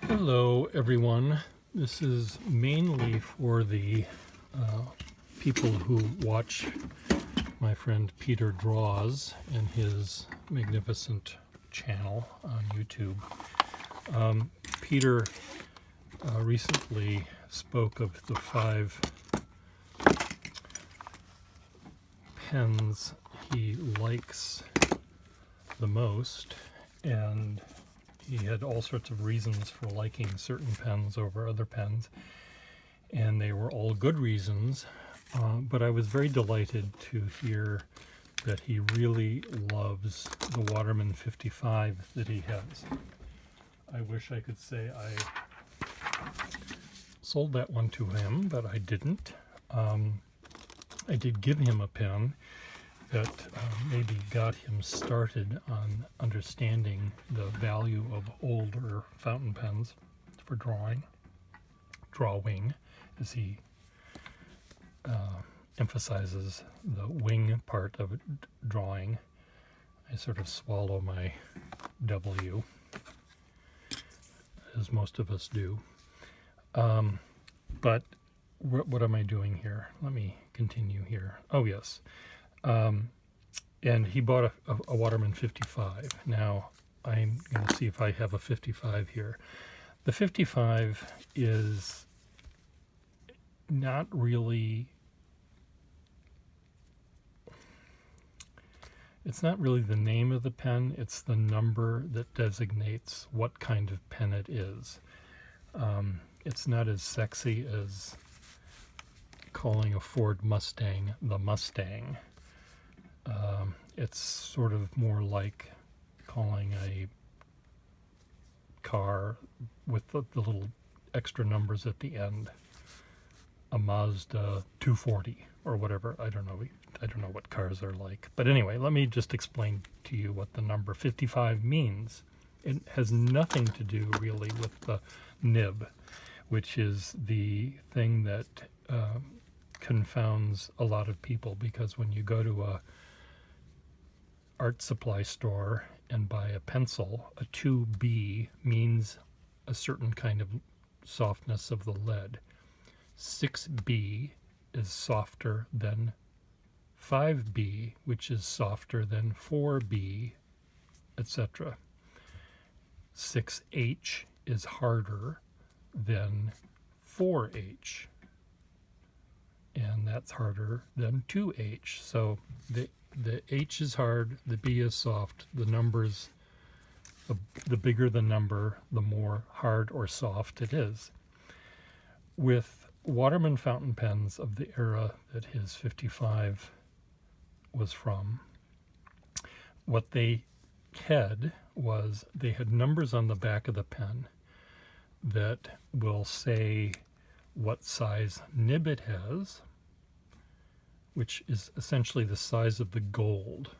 Hello everyone. This is mainly for the people who watch my friend Peter Draws and his magnificent channel on YouTube. Peter recently spoke of the 5 pens he likes the most, and he had all sorts of reasons for liking certain pens over other pens, and they were all good reasons, but I was very delighted to hear that he really loves the Waterman 55 that he has. I wish I could say I sold that one to him, but I didn't. I did give him a pen that maybe got him started on understanding the value of older fountain pens for drawing, as he emphasizes the wing part of it, drawing. I sort of swallow my W, as most of us do. But what am I doing here? Let me continue here. Oh, yes. And he bought a Waterman 55. Now, I'm going to see if I have a 55 here. The 55 is not really, it's not really the name of the pen, it's the number that designates what kind of pen it is. It's not as sexy as calling a Ford Mustang the Mustang. It's sort of more like calling a car with the little extra numbers at the end a Mazda 240 or whatever. I don't know what cars are like. But anyway, let me just explain to you what the number 55 means. It has nothing to do really with the nib, which is the thing that confounds a lot of people, because when you go to a art supply store and buy a pencil, a 2B means a certain kind of softness of the lead. 6B is softer than 5B, which is softer than 4B, etc. 6H is harder than 4H, and that's harder than 2H. So the H is hard, the B is soft. The numbers, the bigger the number, the more hard or soft it is. With Waterman fountain pens of the era that his 55 was from, what they had was they had numbers on the back of the pen that will say what size nib it has, which is essentially the size of the gold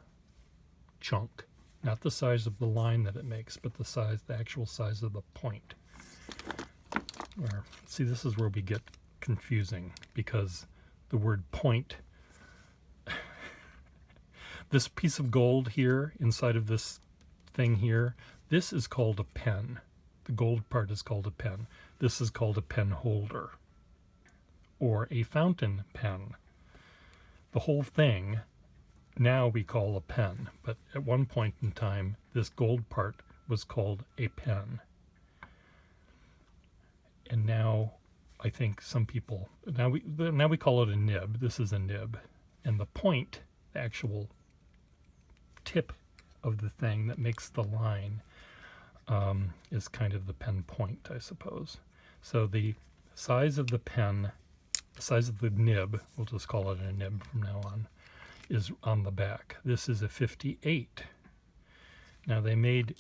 chunk, not the size of the line that it makes, but the actual size of the point. See, this is where we get confusing, because the word point, this piece of gold here inside of this thing here, this is called a pen. The gold part is called a pen. This is called a pen holder or a fountain pen. The whole thing now we call a pen, but at one point in time this gold part was called a pen. And now I think some people, now we call it a nib. This is a nib. And the point, the actual tip of the thing that makes the line, is kind of the pen point, I suppose. So the size of the pen, the size of the nib, we'll just call it a nib from now on, is on the back. This is a 58. Now they made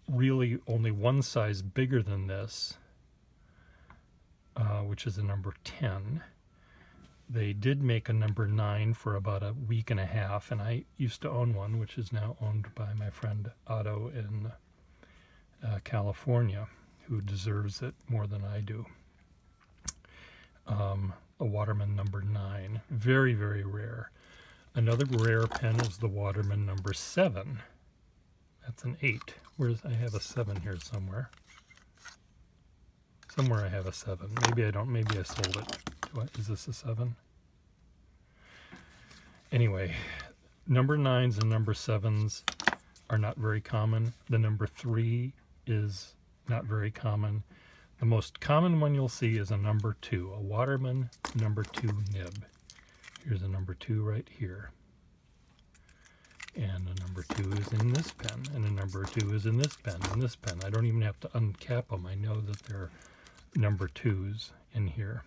really only one size bigger than this, which is a number 10. They did make a number 9 for about a week and a half, and I used to own one, which is now owned by my friend Otto in California, who deserves it more than I do. A Waterman number 9. Very, very rare. Another rare pen is the Waterman number 7. That's an 8. I have a 7 here somewhere. Somewhere I have a 7. Maybe I don't. Maybe I sold it. Is this a 7? Anyway, number 9s and number 7s are not very common. The number 3 is not very common. The most common one you'll see is a number 2, a Waterman number 2 nib. Here's a number 2 right here. And a number 2 is in this pen, and a number 2 is in this pen, and this pen. I don't even have to uncap them. I know that they're number 2s in here.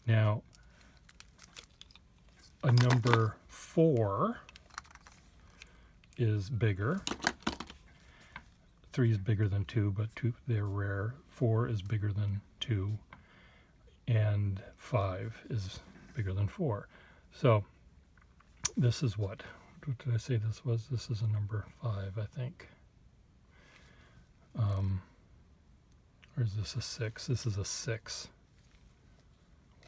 Now, a number 4 is bigger. 3 is bigger than 2, but they're rare. 4 is bigger than 2, and 5 is bigger than 4. So this is what did I say this was? This is a number 5, I think. Or is this a 6? This is a 6.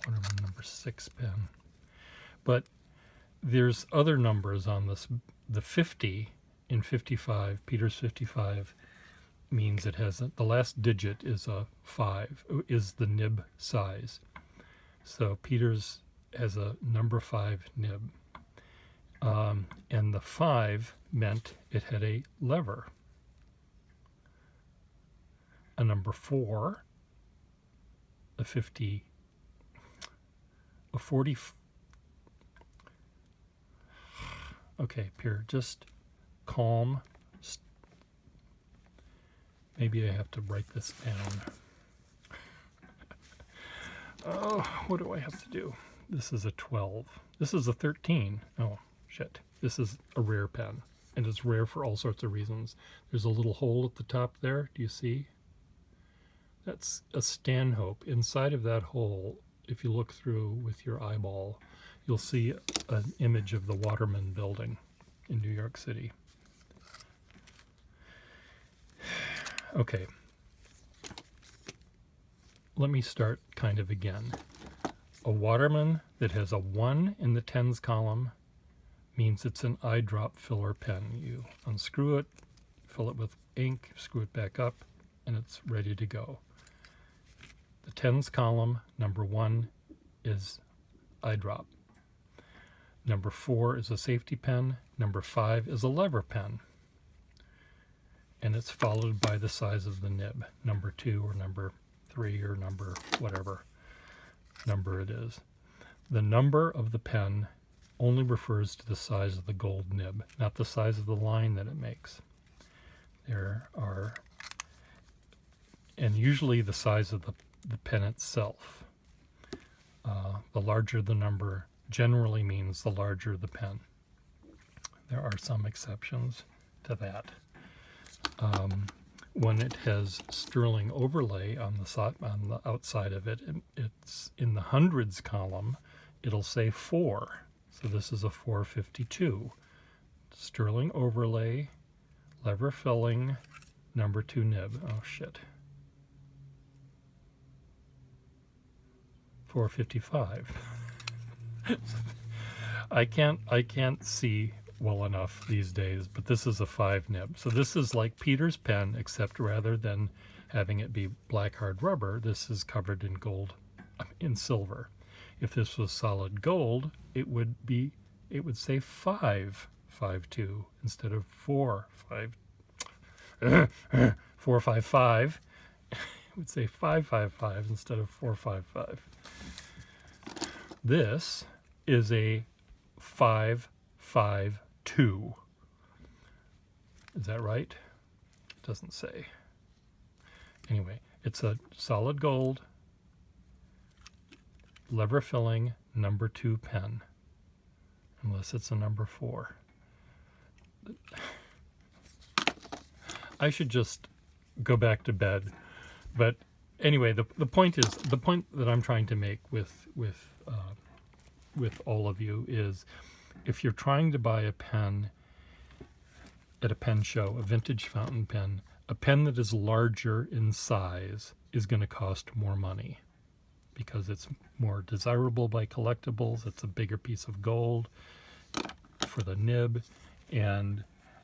Waterman number 6 pen. But there's other numbers on this. The 50 in 55, Peter's 55, means it has the last digit is a 5, is the nib size. So Peter's has a number 5 nib. And the 5 meant it had a lever. A number 4, a 50, a 40. Okay, Pierre, just calm. Maybe I have to write this down. Oh, what do I have to do? This is a 12. This is a 13. Oh, shit. This is a rare pen, and it's rare for all sorts of reasons. There's a little hole at the top there. Do you see? That's a Stanhope. Inside of that hole, if you look through with your eyeball, you'll see an image of the Waterman building in New York City. Okay. Let me start kind of again. A Waterman that has a 1 in the tens column means it's an eyedrop filler pen. You unscrew it, fill it with ink, screw it back up, and it's ready to go. The tens column, number 1 is eyedrop. Number 4 is a safety pen. Number 5 is a lever pen. And it's followed by the size of the nib, number 2 or number 3 or number whatever number it is. The number of the pen only refers to the size of the gold nib, not the size of the line that it makes. There are, and usually the size of the pen itself. The larger the number generally means the larger the pen. There are some exceptions to that. When it has sterling overlay on the outside of it, it's in the hundreds column, it'll say 4. So this is a 452. Sterling overlay, lever filling, number 2 nib. Oh shit. 455. I can't see well enough these days, but this is a 5 nib. So this is like Peter's pen, except rather than having it be black hard rubber, this is covered in gold, in silver. If this was solid gold, it would say 552 instead of 455. It would say 555 instead of 455. This is a 552. Is that right? It doesn't say. Anyway, it's a solid gold, lever filling, number 2 pen, unless it's a number 4. I should just go back to bed. But anyway, the point that I'm trying to make with all of you is, if you're trying to buy a pen at a pen show, a vintage fountain pen, a pen that is larger in size is going to cost more money because it's more desirable by collectibles. It's a bigger piece of gold for the nib, and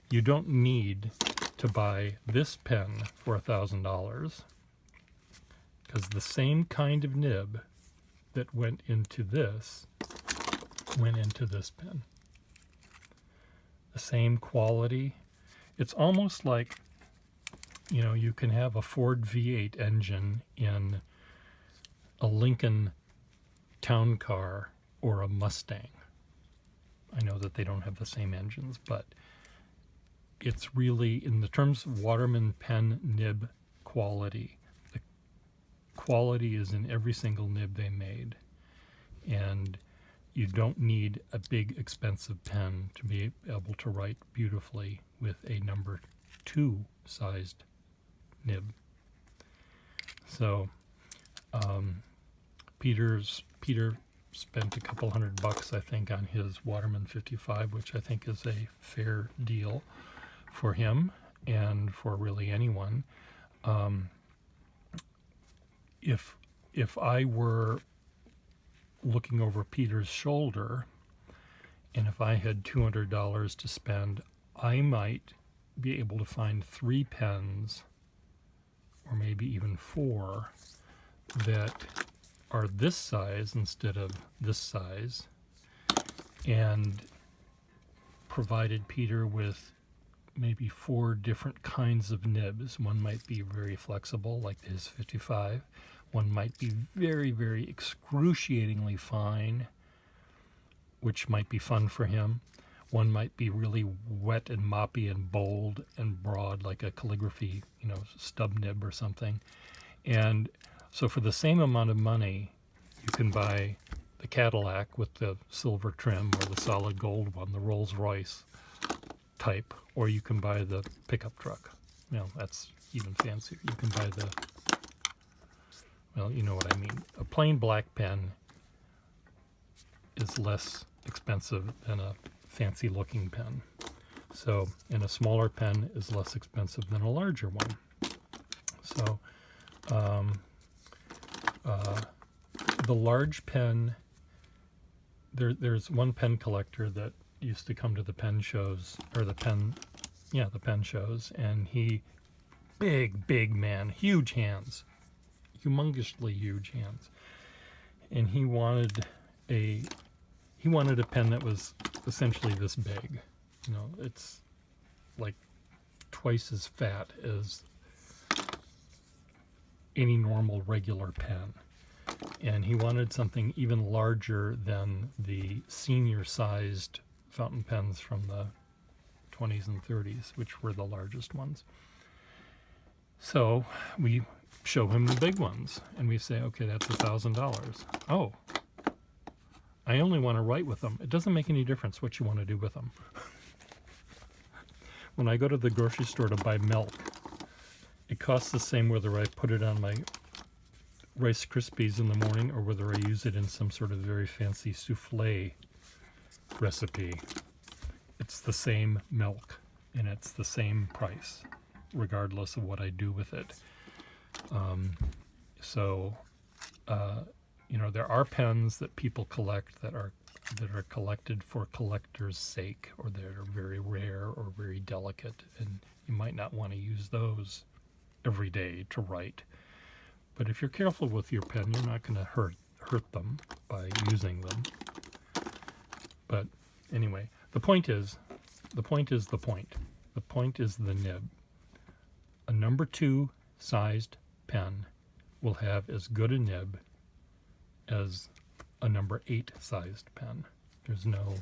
you don't need to buy this pen for $1,000 because the same kind of nib that went into this pen. The same quality. It's almost like, you know, you can have a Ford V8 engine in a Lincoln Town Car or a Mustang. I know that they don't have the same engines, but it's really, in the terms of Waterman pen nib quality, the quality is in every single nib they made. And you don't need a big expensive pen to be able to write beautifully with a number 2 sized nib. So Peter spent a couple $100, I think, on his Waterman 55, which I think is a fair deal for him and for really anyone. If I were looking over Peter's shoulder, and if I had $200 to spend, I might be able to find 3 pens, or maybe even 4, that are this size instead of this size, and provided Peter with maybe 4 different kinds of nibs. One might be very flexible, like his 55. One might be very, very excruciatingly fine, which might be fun for him. One might be really wet and moppy and bold and broad, like a calligraphy, you know, stub nib or something. And so for the same amount of money, you can buy the Cadillac with the silver trim, or the solid gold one, the Rolls-Royce type, or you can buy the pickup truck. You know, that's even fancier. You can buy the, well, you know what I mean. A plain black pen is less expensive than a fancy looking pen. So, and a smaller pen is less expensive than a larger one. So, the large pen, there's one pen collector that used to come to the pen shows, or the pen shows, and he, big man, huge hands, humongously huge hands, and he wanted a pen that was essentially this big. You know, it's like twice as fat as any normal regular pen. And he wanted something even larger than the senior sized fountain pens from the 20s and 30s, which were the largest ones. So we show him the big ones, and we say, okay, that's $1,000. Oh, I only want to write with them. It doesn't make any difference what you want to do with them. When I go to the grocery store to buy milk, it costs the same whether I put it on my Rice Krispies in the morning or whether I use it in some sort of very fancy souffle recipe. It's the same milk, and it's the same price, regardless of what I do with it. You know, there are pens that people collect that are collected for collector's sake, or that are very rare or very delicate, and you might not want to use those every day to write. But if you're careful with your pen, you're not going to hurt them by using them. But anyway, the point is the point. The point is the nib. A number 2 sized pen will have as good a nib as a number 8 sized pen. There's no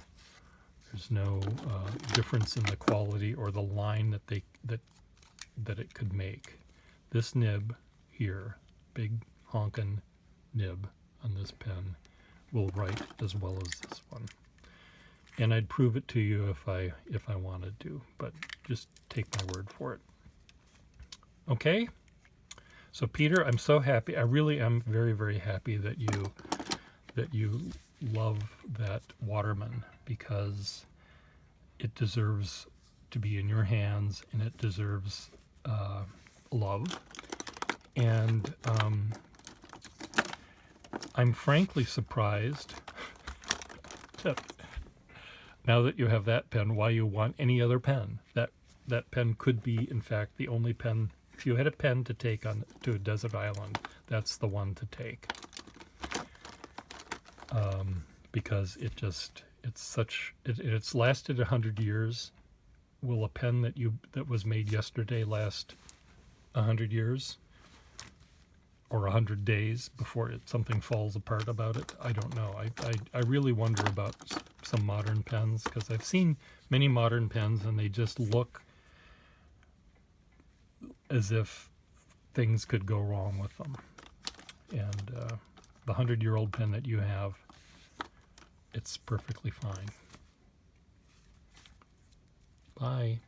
difference in the quality or the line that it could make. This nib here, big honkin' nib on this pen, will write as well as this one. And I'd prove it to you if I wanted to, but just take my word for it. Okay? So Peter, I'm so happy. I really am very, very happy that you love that Waterman, because it deserves to be in your hands, and it deserves love. And I'm frankly surprised that now that you have that pen, why you want any other pen. That pen could be, in fact, the only pen If you had a pen to take on to a desert island, that's the one to take. Because it's lasted 100 years. Will a pen that was made yesterday last 100 years? Or 100 days before something falls apart about it? I don't know. I really wonder about some modern pens, because I've seen many modern pens and they just look as if things could go wrong with them. And the 100-year-old pen that you have, it's perfectly fine. Bye.